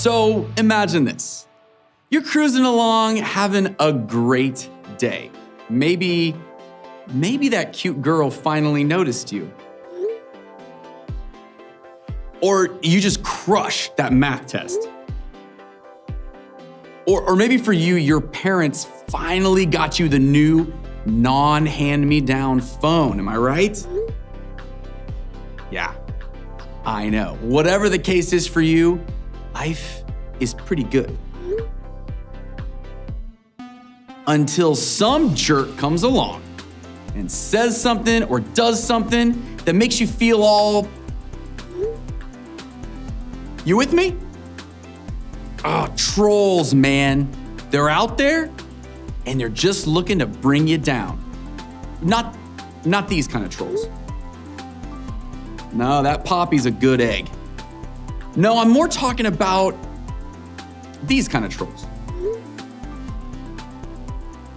So imagine this. You're cruising along, having a great day. Maybe that cute girl finally noticed you. Or you just crushed that math test. Or maybe for you, your parents finally got you the new non-hand-me-down phone. Am I right? Yeah, I know. Whatever the case is for you, life is pretty good. Until some jerk comes along and says something or does something that makes you feel all... You with me? Trolls, man. They're out there and they're just looking to bring you down. Not these kind of trolls. No, that Poppy's a good egg. No, I'm more talking about these kind of trolls.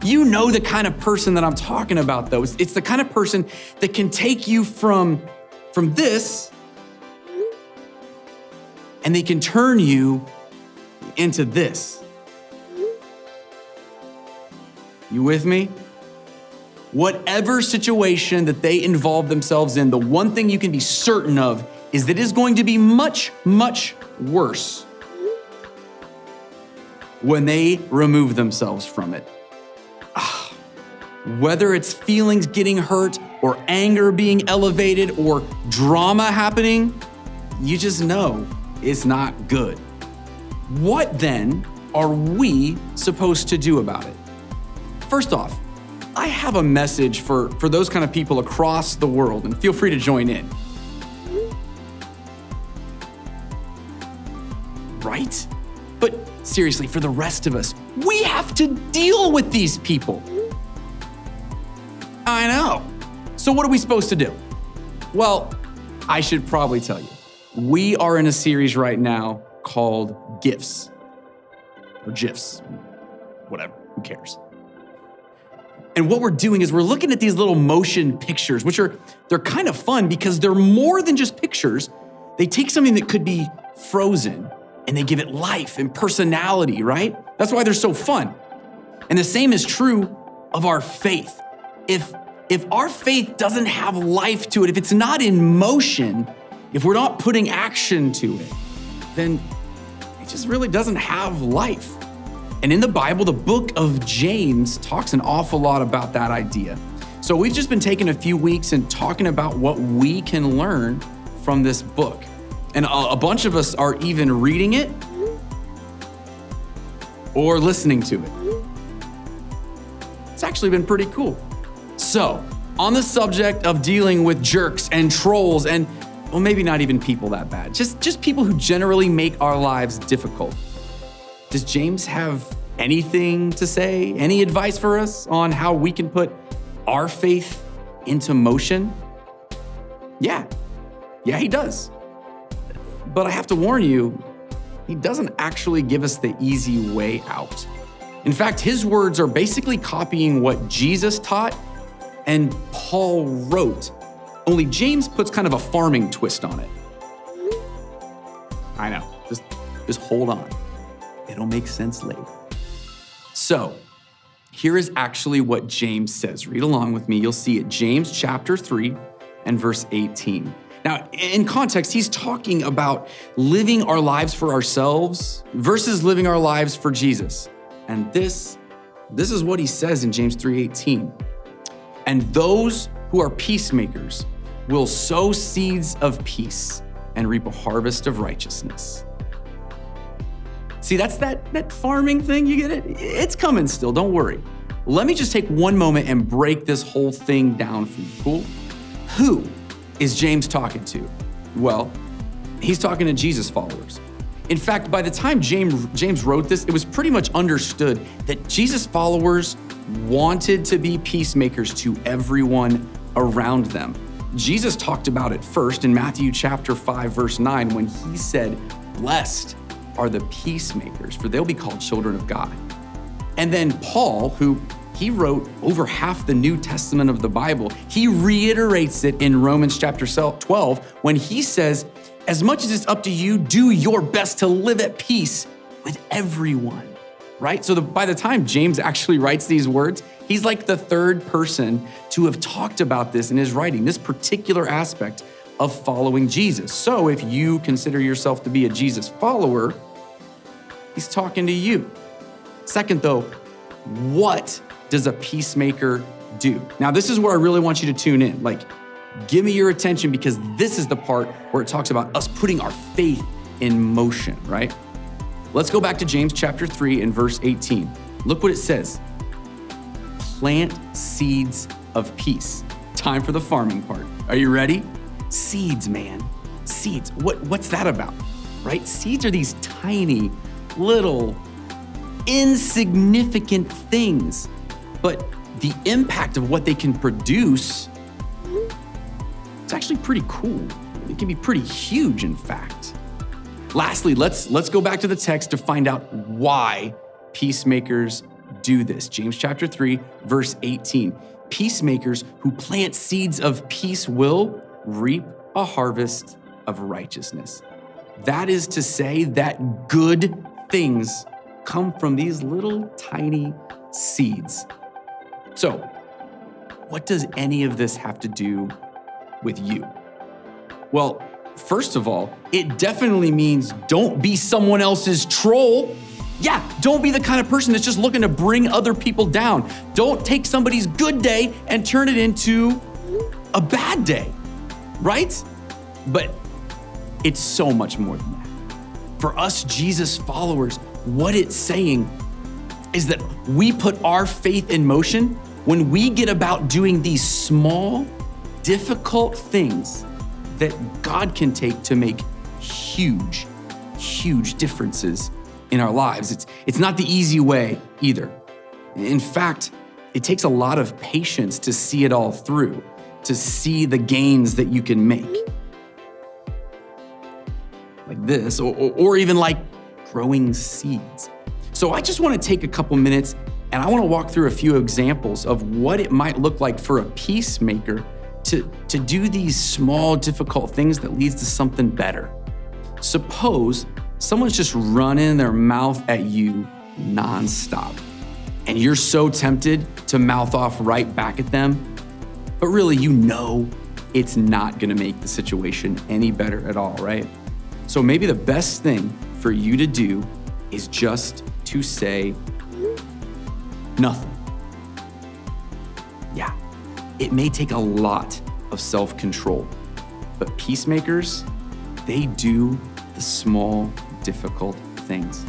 You know the kind of person that I'm talking about, though. It's the kind of person that can take you from this, and they can turn you into this. You with me? Whatever situation that they involve themselves in, the one thing you can be certain of is that it is going to be much, much worse when they remove themselves from it. Whether it's feelings getting hurt or anger being elevated or drama happening, you just know it's not good. What then are we supposed to do about it? First off, I have a message for those kind of people across the world, and feel free to join in. Right? But seriously, for the rest of us, we have to deal with these people. I know. So what are we supposed to do? Well, I should probably tell you. We are in a series right now called GIFs. Or GIFs. Whatever, who cares? And what we're doing is we're looking at these little motion pictures, they're kind of fun because they're more than just pictures. They take something that could be frozen and they give it life and personality, right? That's why they're so fun. And the same is true of our faith. If our faith doesn't have life to it, if it's not in motion, if we're not putting action to it, then it just really doesn't have life. And in the Bible, the book of James talks an awful lot about that idea. So we've just been taking a few weeks and talking about what we can learn from this book. And a bunch of us are even reading it or listening to it. It's actually been pretty cool. So, on the subject of dealing with jerks and trolls and, well, maybe not even people that bad, just people who generally make our lives difficult. Does James have anything to say, any advice for us on how we can put our faith into motion? Yeah, he does. But I have to warn you, he doesn't actually give us the easy way out. In fact, his words are basically copying what Jesus taught and Paul wrote, only James puts kind of a farming twist on it. I know, just hold on. It'll make sense later. So, here is actually what James says. Read along with me. You'll see it. James chapter 3 and verse 18. Now, in context, he's talking about living our lives for ourselves versus living our lives for Jesus. And this is what he says in James 3:18. And those who are peacemakers will sow seeds of peace and reap a harvest of righteousness. See, that's that farming thing, you get it? It's coming still, don't worry. Let me just take one moment and break this whole thing down for you, cool? Who is James talking to? Well, he's talking to Jesus followers. In fact, by the time James wrote this, it was pretty much understood that Jesus followers wanted to be peacemakers to everyone around them. Jesus talked about it first in Matthew chapter 5, verse 9, when he said, "Blessed are the peacemakers, for they'll be called children of God." And then Paul, who he wrote over half the New Testament of the Bible, he reiterates it in Romans chapter 12 when he says, as much as it's up to you, do your best to live at peace with everyone, right? So by the time James actually writes these words, he's like the third person to have talked about this in his writing, this particular aspect of following Jesus. So if you consider yourself to be a Jesus follower, he's talking to you. Second though, what does a peacemaker do? Now, this is where I really want you to tune in. Like, give me your attention, because this is the part where it talks about us putting our faith in motion, right? Let's go back to James chapter 3 and verse 18. Look what it says. Plant seeds of peace. Time for the farming part. Are you ready? Seeds, man. Seeds. What's that about? Right? Seeds are these tiny, little, insignificant things, but the impact of what they can produce, it's actually pretty cool. It can be pretty huge, in fact. Lastly, let's go back to the text to find out why peacemakers do this. James chapter 3, verse 18. Peacemakers who plant seeds of peace will reap a harvest of righteousness. That is to say that good things come from these little tiny seeds. So, what does any of this have to do with you? Well, first of all, it definitely means don't be someone else's troll. Yeah, don't be the kind of person that's just looking to bring other people down. Don't take somebody's good day and turn it into a bad day, right? But it's so much more than that. For us Jesus followers, what it's saying is that we put our faith in motion when we get about doing these small, difficult things that God can take to make huge, huge differences in our lives. It's not the easy way either. In fact, it takes a lot of patience to see it all through, to see the gains that you can make. Like this, or even like growing seeds. So I just want to take a couple minutes and I want to walk through a few examples of what it might look like for a peacemaker to do these small, difficult things that leads to something better. Suppose someone's just running their mouth at you nonstop, and you're so tempted to mouth off right back at them, but really you know it's not gonna make the situation any better at all, right? So maybe the best thing for you to do is just to say nothing. Yeah, it may take a lot of self-control, but peacemakers, they do the small, difficult things.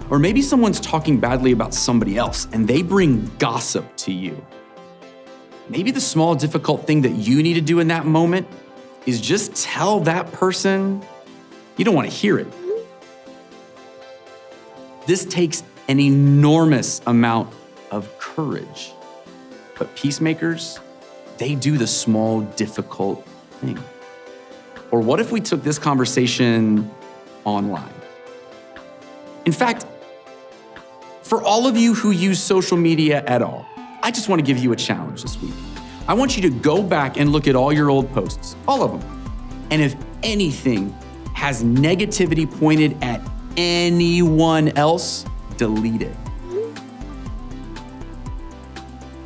Or maybe someone's talking badly about somebody else and they bring gossip to you. Maybe the small, difficult thing that you need to do in that moment is just tell that person you don't want to hear it. This takes an enormous amount of courage. But peacemakers, they do the small, difficult thing. Or what if we took this conversation online? In fact, for all of you who use social media at all, I just want to give you a challenge this week. I want you to go back and look at all your old posts, all of them. And if anything has negativity pointed at anyone else, delete it.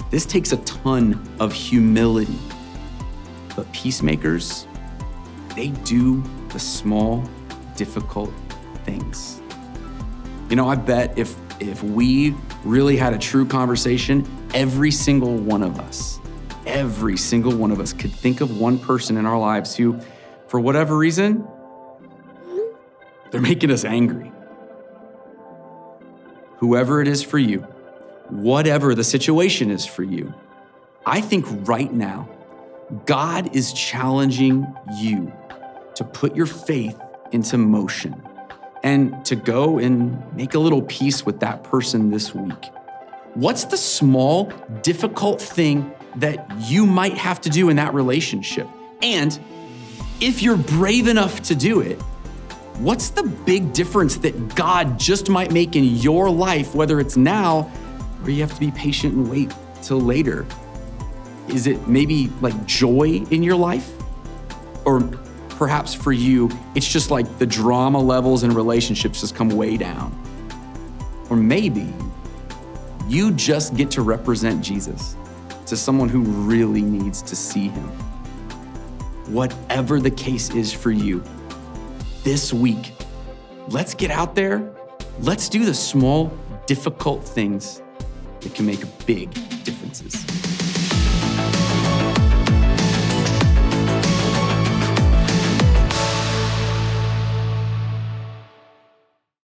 This takes a ton of humility. But peacemakers, they do the small, difficult things. You know, I bet if we really had a true conversation, every single one of us could think of one person in our lives who, for whatever reason, they're making us angry. Whoever it is for you, whatever the situation is for you, I think right now, God is challenging you to put your faith into motion and to go and make a little peace with that person this week. What's the small, difficult thing that you might have to do in that relationship? And if you're brave enough to do it, what's the big difference that God just might make in your life, whether it's now or you have to be patient and wait till later? Is it maybe like joy in your life? Or perhaps for you, it's just like the drama levels in relationships just come way down. Or maybe you just get to represent Jesus to someone who really needs to see him. Whatever the case is for you, this week, let's get out there. Let's do the small, difficult things that can make big differences.